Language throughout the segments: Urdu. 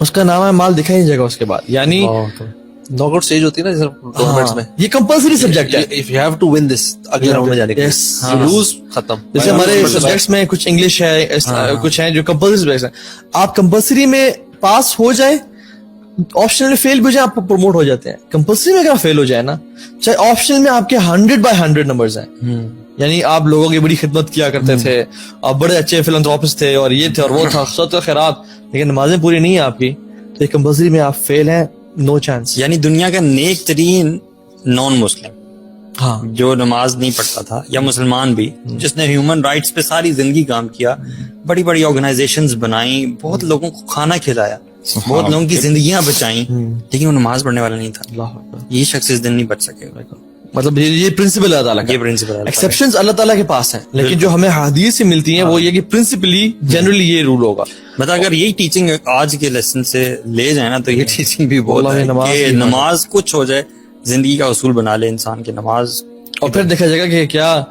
اس کا نام ہے مال دکھائی نہیں جائے گا اس کے بعد. یعنی ناک آؤٹ اسٹیج ہوتی ہے نا ٹورنامنٹس میں, یہ کمپلسری سبجیکٹ ہے. if you have to win this اگلے راؤنڈ میں جانے کے لیے, you lose, ختم. جیسے ہمارے سبجیکٹس میں کچھ انگلش ہے, کچھ ہیں جو کمپلسری سبجیکٹس ہیں. آپ کمپلسری میں پاس ہو جائے, آپشنل میں فیل بھی ہو جائے, آپ پروموٹ ہو جاتے ہیں. کمپلسری میں اگر فیل ہو جائے نا, چاہے آپشنل میں آپ کے 100/100 نمبرز ہیں, یعنی آپ لوگوں کی بڑی خدمت کیا کرتے تھے, آپ بڑے اچھے فلانتھروپسٹ تھے, اور یہ تھے اور وہ تھا, صدقہ خیرات, لیکن نمازیں پوری نہیں ہیں آپ کی, تو یہ کمپلسری میں آپ فیل ہیں, نو چانس. یعنی دنیا کا نیک ترین نان مسلم, ہاں, جو نماز نہیں پڑھتا تھا, یا مسلمان بھی جس نے ہیومن رائٹس پہ ساری زندگی کام کیا, بڑی بڑی آرگنائزیشنز بنائیں, بہت لوگوں کو کھانا کھلایا, بہت لوگوں کی زندگیاں بچائیں, لیکن وہ نماز پڑھنے والا نہیں تھا. یہ شخص اس دن نہیں بچ سکے. مطلب یہ پرنسپل اللہ تعالیٰ کا, یہ پرنسپل ایکسیپشنز اللہ تعالیٰ کے پاس ہیں, لیکن جو ہمیں حدیث سے ملتی ہیں وہ یہ کہ پرنسپلی جنرلی یہ رول ہوگا. مطلب اگر یہی ٹیچنگ آج کے لیسن سے لے جائے نا, تو یہ ٹیچنگ بھی بہت ہے کہ نماز کچھ ہو جائے, زندگی کا اصول بنا لے انسان کی نماز. اور پھر دیکھا جائے گا کہ کیا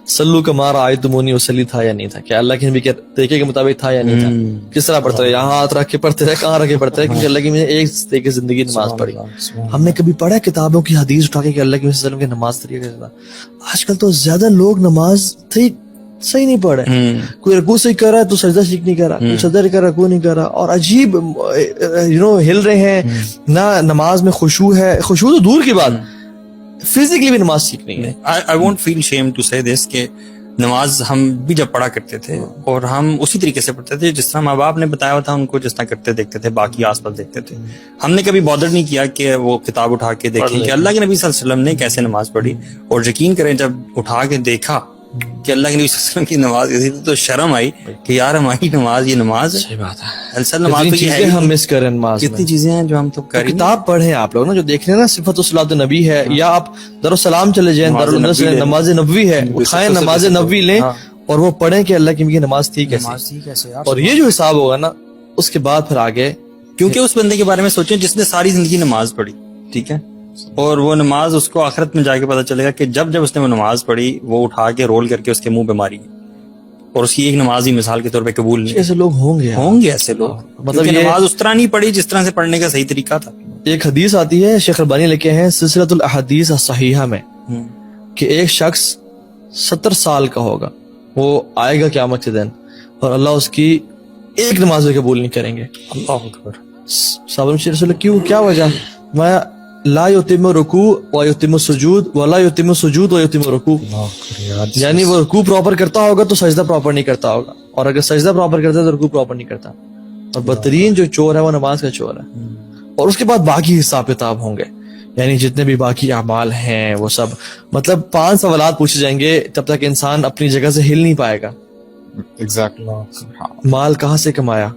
سلو کا مارا آیتمونی وسلی تھا یا نہیں تھا, کیا اللہ کے نبی کے طریقے کے مطابق تھا یا نہیں تھا, کس طرح پڑھتے رہے, یہاں ہاتھ رکھ کے پڑھتے رہے, کہاں رکھ کے پڑھتے رہے, کیونکہ اللہ کی ایک طریقے سے زندگی نماز پڑھی. ہم نے کبھی پڑھا کتابوں کی حدیث اٹھا کے کہ اللہ کے وسلم کی نماز طریقے سے تھا. آج کل تو زیادہ لوگ نماز صحیح نہیں پڑھ رہے, کوئی رکوع صحیح کر رہا ہے تو سجدہ ٹھیک نہیں کر رہا, کوئی سجدہ نہیں کر رہا, رکوع نہیں کر رہا, اور عجیب ہل رہے ہیں. نہ نماز میں خشوع ہے, خشوع تو دور کی بات, فزیکلی بھی نماز ٹھیک نہیں ہے. I won't feel shame to say this کہ نماز ہم بھی جب پڑھا کرتے تھے, اور ہم اسی طریقے سے پڑھتے تھے جس طرح ماں باپ نے بتایا ہوا تھا, ان کو جس طرح کرتے دیکھتے تھے, باقی آس پاس دیکھتے تھے. ہم نے کبھی بادر نہیں کیا کہ وہ کتاب اٹھا کے دیکھیں کہ اللہ کے نبی صلی اللہ علیہ وسلم نے کیسے نماز پڑھی, اور یقین کریں جب اٹھا کے دیکھا کہ اللہ کے نبی صلی اللہ علیہ وسلم کی نماز کیسی تھی, تو شرم آئی کہ یار ہماری نماز یہ نماز ہے. صحیح بات ہے, اصل نماز تو یہ ہے, ہم مس کریں نماز میں. کتنی چیزیں ہیں جو ہم تو کتاب پڑھیں آپ لوگ نا, جو دیکھ رہے ہیں نا صفت الصلاۃ النبی ہے, یا آپ دارالسلام چلے جائیں, دارالنصر نماز نبوی ہے, اٹھائیں نماز نبوی لیں اور وہ پڑھیں کہ اللہ کی نبی کی نماز تھی کیسے. اور یہ جو حساب ہوگا نا, اس کے بعد پھر آگے, کیونکہ اس بندے کے بارے میں سوچیں جس نے ساری زندگی نماز پڑھی, ٹھیک ہے, اور وہ نماز اس کو آخرت میں جا کے پتا چلے گا کہ جب اس نے وہ نماز پڑھی, وہ اٹھا کے رول کر کے اس کے منہ پہ ماری, اور اس کی ایک نماز ہی مثال کے طور پہ قبول نہیں. ایسے لوگ ہوں گے ایسے لوگ, مطلب نماز اس طرح نہیں پڑھی جس طرح سے پڑھنے کا صحیح طریقہ تھا. ایک حدیث آتی ہے, شیخ البانی لکھے ہیں سلسلۃ الاحادیث الصحیحہ میں, کہ ایک شخص 70 سال کا ہوگا, وہ آئے گا قیامت کے دن, اور اللہ اس کی ایک نماز بھی قبول نہیں کریں گے. اللہ اکبر. صحابہ نے رسول اللہ کیوں, کیا وجہ؟ میں لا یتم رکوع و یتم سجود ولا یتم سجود و یتم رکوع, یعنی وہ رکوع پراپر کرتا ہوگا تو سجدہ پراپر نہیں کرتا ہوگا, اور اگر سجدہ پراپر کرتا ہے تو رکوع پراپر نہیں کرتا. اور بدترین جو چور ہے وہ نماز کا چور ہے. اور اس کے بعد باقی حساب کتاب ہوں گے, یعنی جتنے بھی باقی اعمال ہیں وہ سب, مطلب 5 سوالات پوچھے جائیں گے تب تک انسان اپنی جگہ سے ہل نہیں پائے گا. مال کہاں سے کمایا,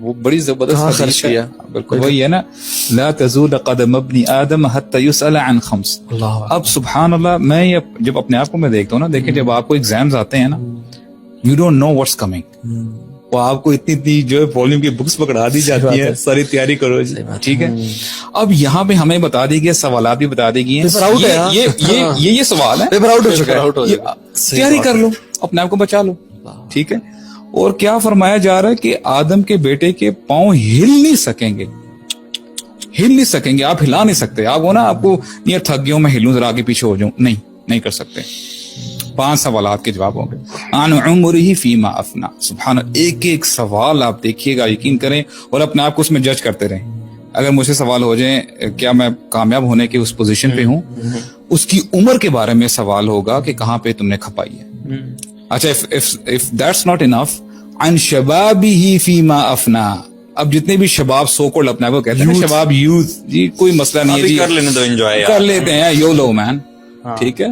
وہ بڑی زبردست خرچ کیا. بالکل وہی ہے نا, لا تزول قدم ابن آدم حتى يسأل عن 5. اب سبحان اللہ, میں جب اپنے آپ کو میں دیکھتا ہوں نا, دیکھیں جب آپ کو ایگزامز آتے ہیں نا, you don't know what's coming, وہ آپ کو اتنی جو ہے ولیوم کی بکس پکڑا دی جاتی ہیں, ساری تیاری کرو جی, ٹھیک ہے. اب یہاں پہ ہمیں بتا دی گئی, سوالات بھی بتا دی گئی ہیں, یہ سوال ہے, پیپر آؤٹ ہو چکا ہے, تیاری کر لو, اپنے آپ کو بچا لو, ٹھیک ہے. اور کیا فرمایا جا رہا ہے کہ آدم کے بیٹے کے پاؤں ہل نہیں سکیں گے, آپ ہلا نہیں سکتے. آپ ہو نا, آپ کو یہ تھک گیا ہوں, میں ہلوں ذرا آگے پیچھے ہو جاؤں, نہیں کر سکتے. 5 سوالات کے جواب ہوں گے. عن عمرہ فیما افنا, سبحان اللہ, ایک سوال آپ دیکھیے گا, یقین کریں, اور اپنے آپ کو اس میں جج کرتے رہیں. اگر مجھ سے سوال ہو جائیں کیا میں کامیاب ہونے کی اس پوزیشن پہ ہوں, اس کی عمر کے بارے میں سوال ہوگا کہ کہاں پہ تم نے کھپائی ہے. اچھا, if that's not enough, عن شبابہ فیما افنا, اب جتنے بھی شباب سو کولڈ اپنے کو کہتے ہیں شباب, یوتھ, جی کوئی مسئلہ نہیں ہے جی, کر لینے دو, انجوائے کر لیتے ہیں, یولو مین, ٹھیک ہے.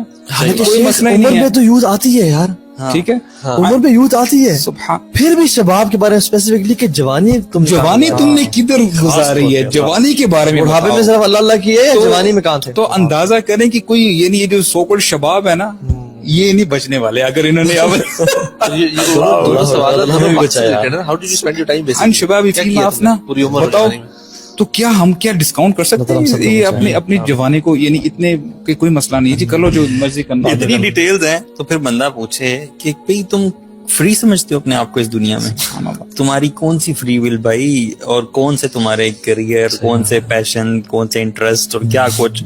کوئی مسئلہ نہیں ہے, عمر میں تو یوتھ آتی ہے یار, ٹھیک ہے, عمر میں یوتھ آتی ہے. پھر بھی شباب کے بارے میں اسپیسیفکلی کہ جوانی تم نے کدھر گزاری ہے, جوانی کے بارے میں بڑھاپے میں صرف اللہ کی ہے, جوانی میں کہاں تھے. تو اندازہ کریں کہ کوئی یہ جو سو کولڈ شباب ہے نا, یہ نہیں بچنے والے اگر انہوں نے بتاؤ تو کیا ہم کیا ڈسکاؤنٹ کر سکتے ہیں یہ اپنی جوانی کو, یعنی اتنے کہ کوئی مسئلہ نہیں جی, کر لو جو مرضی کرنا. اتنی ڈیٹیلز ہیں تو پھر بندہ پوچھے کہ بھئی تم فری سمجھتے ہو اپنے آپ کو اس دنیا میں؟ تمہاری کون سی فری ول بھائی، اور کون سے تمہارے کریئر، کون سے پیشن، کون سے انٹرسٹ، اور کیا کچھ،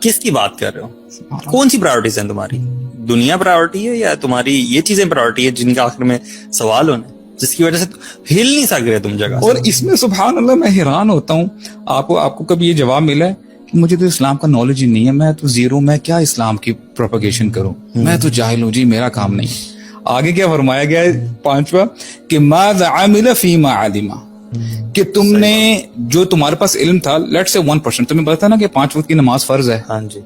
کس کی بات کر رہے ہو؟ کون سی پرائورٹیز ہیں تمہاری؟ دنیا پرائورٹی ہے یا تمہاری یہ چیزیں پرائورٹی ہے جن کا آخر میں سوال ہونا ہے، جس کی وجہ سے ہل نہیں سک رہے تم جگہ؟ اور اس میں سبحان اللہ میں حیران ہوتا ہوں، آپ کو کبھی یہ جواب ملا ہے کہ مجھے تو اسلام کا نالج ہی نہیں ہے، میں تو زیرو، میں کیا اسلام کی پروپیگیشن کروں، میں تو جاہل ہوں جی، میرا کام نہیں۔ آگے کیا فرمایا گیا ہے 5واں کہ ماذا عمل فیما علم، کہ تم نے جو تمہارے پاس علم تھا، لیٹ سے 1%، تمہیں پتا تھا نا کہ 5 وقت کی نماز فرض ہے، ہاں جی،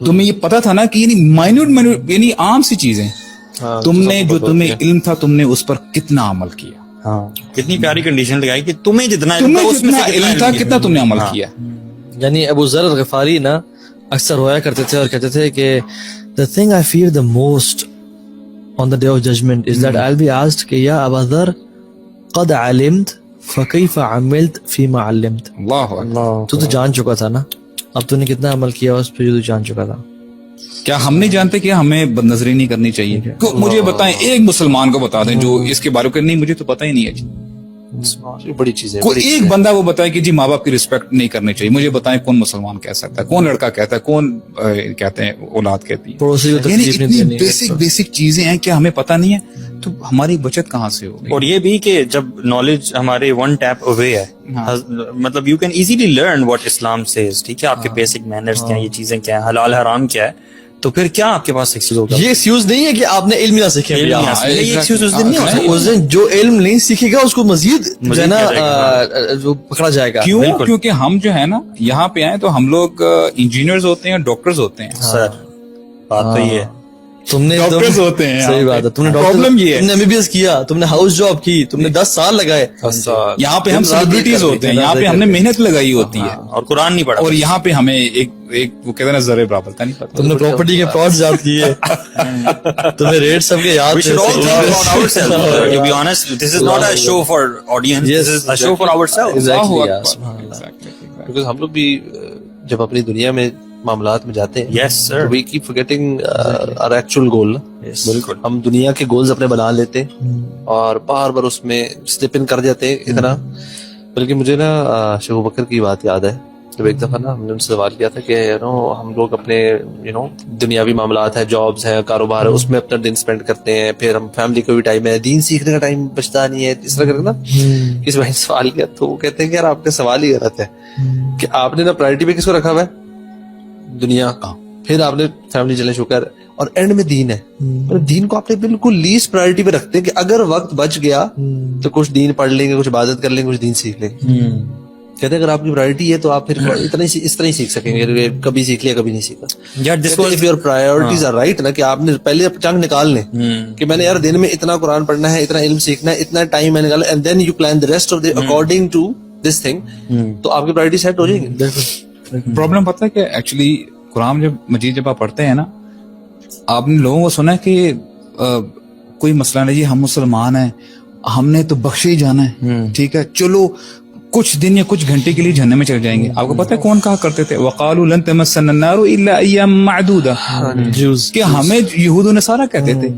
تمہیں یہ پتا تھا نا کہ یعنی مائنیوٹ یعنی عام سی چیزیں، تم نے جو تمہیں علم تھا تم نے اس پر کتنا عمل کیا؟ ہاں، کتنی پیاری کنڈیشن لگائی کہ تمہیں جتنا علم تھا کتنا تم نے عمل کیا۔ یعنی ابو ذر الغفاری نا اکثر رویا کرتے تھے اور کہتے تھے کہ the thing I fear the most on the day of judgment is that I'll be asked کہ یا ابا ذر قد علمت فكيف عملت فيما علمت۔ اللہ تو جان چکا تھا نا، اب تو نے کتنا عمل کیا اس پہ جو تو جان چکا تھا۔ کیا ہم نہیں جانتے کہ ہمیں بد نظری نہیں کرنی چاہیے؟ مجھے بتائیں، ایک مسلمان کو بتا دیں جو اس کے بارے میں، نہیں مجھے تو پتہ ہی نہیں ہے جی، بڑی چیزیں، کوئی ایک بندہ وہ بتائے کہ جی ماں باپ کی رسپیکٹ نہیں کرنی چاہیے، مجھے بتائیں کون مسلمان کہہ سکتا ہے، کون لڑکا کہتا ہے، کون کہتے ہیں اولاد کہتی ہے؟ پڑوسی کو یعنی تکلیف نہیں اتنی دینی۔ بیسک چیزیں ہیں کہ ہمیں پتہ نہیں ہے، تو ہماری بچت کہاں سے ہوگی؟ اور یہ بھی کہ جب نالج ہمارے ون ٹیپ اوے ہے، مطلب you can easily learn what Islam says, ٹھیک ہے، آپ کے بیسک مینرز کیا ہیں، یہ چیزیں کیا ہیں، حلال حرام کیا ہے، تو پھر کیا آپ کے پاس ایکسکیوز ہوگا؟ یہ ایکسکیوز نہیں ہے کہ آپ نے علم نہ سیکھے، یہ ایکسکیوز اس دن نہیں ہو سکتا۔ اس دن جو علم نہیں سیکھے گا اس کو مزید جو ہے نا جو پکڑا جائے گا۔ کیوں؟ کیونکہ ہم جو ہے نا یہاں پہ آئے تو ہم لوگ انجینئرز ہوتے ہیں، ڈاکٹرز ہوتے ہیں، سر بات تو یہ ہے، تم نے ڈاکٹرز ہوتے ہیں، صحیح بات ہے، تم نے پرابلم یہ ہے، تم نے MBBS کیا، تم نے ہاؤس جاب کی، تم نے 10 سال لگائے، یہاں پہ ہم سیلیبریٹیز ہوتے ہیں، یہاں پہ ہم نے محنت لگائی ہوتی ہے، اور قرآن نہیں پڑھا، اور یہاں پہ ہمیں ایک وہ کہتے ہیں نا ذرے برابر کا نہیں پتا، تم نے پراپرٹی کے پلاٹس یاد کیے، تمہیں ریٹ سب کے یاد We should all think about ourselves. To be honest, this is not a show for audience. This is a show for ourselves. Because ہم لوگ بھی جب اپنی دنیا میں معاملات میں جاتے ہیں، Yes, sir. we keep forgetting our actual goal. بالکل، ہم دنیا کے گولز اپنے بنا لیتے ہیں اور بار بار اس میں سلپ ان کر جاتے ہیں اتنا، بلکہ مجھے نا شیخ بکر کی بات یاد ہے، جب ایک دفعہ نا ہم نے ان سے سوال کیا تھا کہ ہم لوگ اپنے دنیاوی معاملات ہیں، جابز ہیں، کاروبار ہے، اس میں اپنا دن اسپینڈ کرتے ہیں، پھر ہم فیملی کو بھی ٹائم ہے، دین سیکھنے کا ٹائم بچتا نہیں ہے، اس طرح کر کے نا کسی بھائی نے سوال کیا تو وہ کہتے ہیں کہ یار آپ کا سوال ہی غلط ہے کہ آپ نے نا پرائرٹی پہ کس کو رکھا ہوا ہے؟ دنیا کا، پھر آپ نے فیملی چلے شکر، اور اینڈ میں دین ہے، مطلب دین کو آپ نے بالکل لیسٹ پرائرٹی پہ رکھتے ہیں کہ اگر وقت بچ گیا تو کچھ دین پڑھ لیں گے، کچھ عبادت کر لیں گے، کچھ دین سیکھ لیں گے۔ کہتے ہیں اگر آپ کی پرائرٹی ہے تو آپ پھر اتنا ہی اس طرح ہی سیکھ سکیں گے، کبھی سیکھ لیا کبھی نہیں سیکھا۔ if your priorities are right نا، کہ آپ نے پہلے چنک نکال لیں کہ میں نے یار دن میں اتنا قرآن پڑھنا ہے، اتنا علم سیکھنا ہے، اتنا ٹائم میں نکالا، and then you plan the rest of the according to this thing، تو آپ کی پرائرٹی سیٹ ہو جائے گی۔ پرابلم پتہ ہے کہ ایکچولی قرآن مجید جب آپ پڑھتے ہیں نا، آپ نے لوگوں کو سنا ہے کہ کوئی مسئلہ نہیں جی، ہم مسلمان ہیں، ہم نے تو بخشے ہی جانا ہے، ٹھیک ہے، چلو کچھ دن یا کچھ گھنٹے کے لیے جہنم میں چلے جائیں گے۔ آپ کو پتہ ہے کون کہا کرتے تھے؟ وقالوا لن تمسنا النار الا ایاما معدودہ، کہ ہمیں یہود و نصارہ کہتے تھے،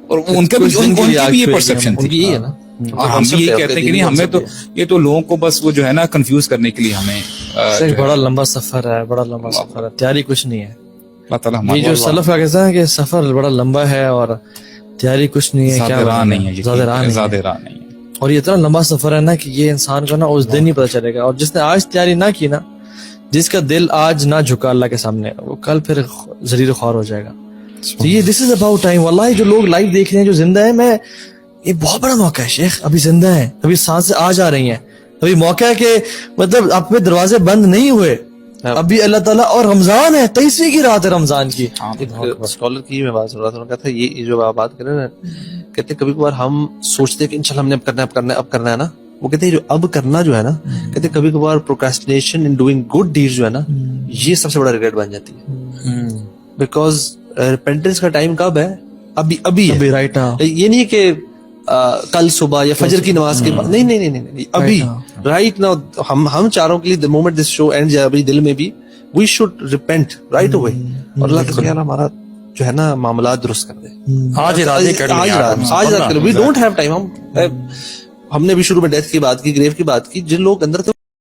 اور ان کا بھی یہ پرسپشن تھی، اور ہم بھی یہ کہتے ہیں کہ نہیں، ہمیں تو یہ تو لوگوں کو بس وہ جو ہے نا کنفیوز کرنے کے لیے ہمیں بڑا لمبا سفر ہے، بڑا لمبا سفر ہے، تیاری کچھ نہیں ہے۔ اللہ تعالیٰ یہ جو سلف کا کہتا ہے کہ سفر بڑا لمبا ہے اور تیاری کچھ نہیں ہے، کیا راہ نہیں ہے، زیادہ راہ نہیں ہے، اور یہ اتنا لمبا سفر ہے نا کہ یہ انسان کو نا اس دن ہی پتہ چلے گا، اور جس نے آج تیاری نہ کی نا، جس کا دل آج نہ جھکا اللہ کے سامنے، وہ کل پھر ذلیل و خوار ہو جائے گا۔ تو یہ دس از اباؤٹ ٹائم، واللہ جو لوگ لائف دیکھ رہے ہیں، جو زندہ ہے، میں یہ بہت بڑا موقع ہے شیخ، ابھی زندہ ہیں، ابھی سانسیں آ جا رہی ہیں، ابھی موقع ہے کہ مطلب اپنے دروازے بند نہیں ہوئے، ابھی اللہ تعالیٰ، اور رمضان ہے، 23ویں کی رات ہے رمضان کی۔ ایک اسکالر کی میں بات سن رہا تھا، انہوں نے کہا تھا یہ جو آپ بات کر رہے ہیں نا، کہتے ہیں کبھی کبھار ہم سوچتے ہیں کہ انشاءاللہ ہم نے اب کرنا ہے نا، وہ کہتے ہیں جو اب کرنا جو ہے نا، کہتے ہیں کبھی کبھار پروکراسٹینیشن ان ڈوئنگ گڈ ڈیڈز جو ہے نا، یہ سب سے بڑا ریگریٹ بن جاتی ہے، بیکاز ریپینٹنس کا ٹائم کب ہے؟ ابھی ہے، رائٹ ناؤ۔ یہ نہیں کہ کل صبح یا فجر کی نماز کے بعد، نہیں، ابھی رائٹ ناؤ۔ ہم چاروں کے لیے the moment this show ends، ابھی دل میں بھی we should repent right away، اور اللہ کا خیال ہمارا جو ہے نا معاملات درست کر دے. آج ارادے کر لیں یار. آج رات کر. We don't have time. ہم نے بھی شروع میں ڈیتھ کی بات کی, گریو کی بات کی. جن لوگ اندر تھے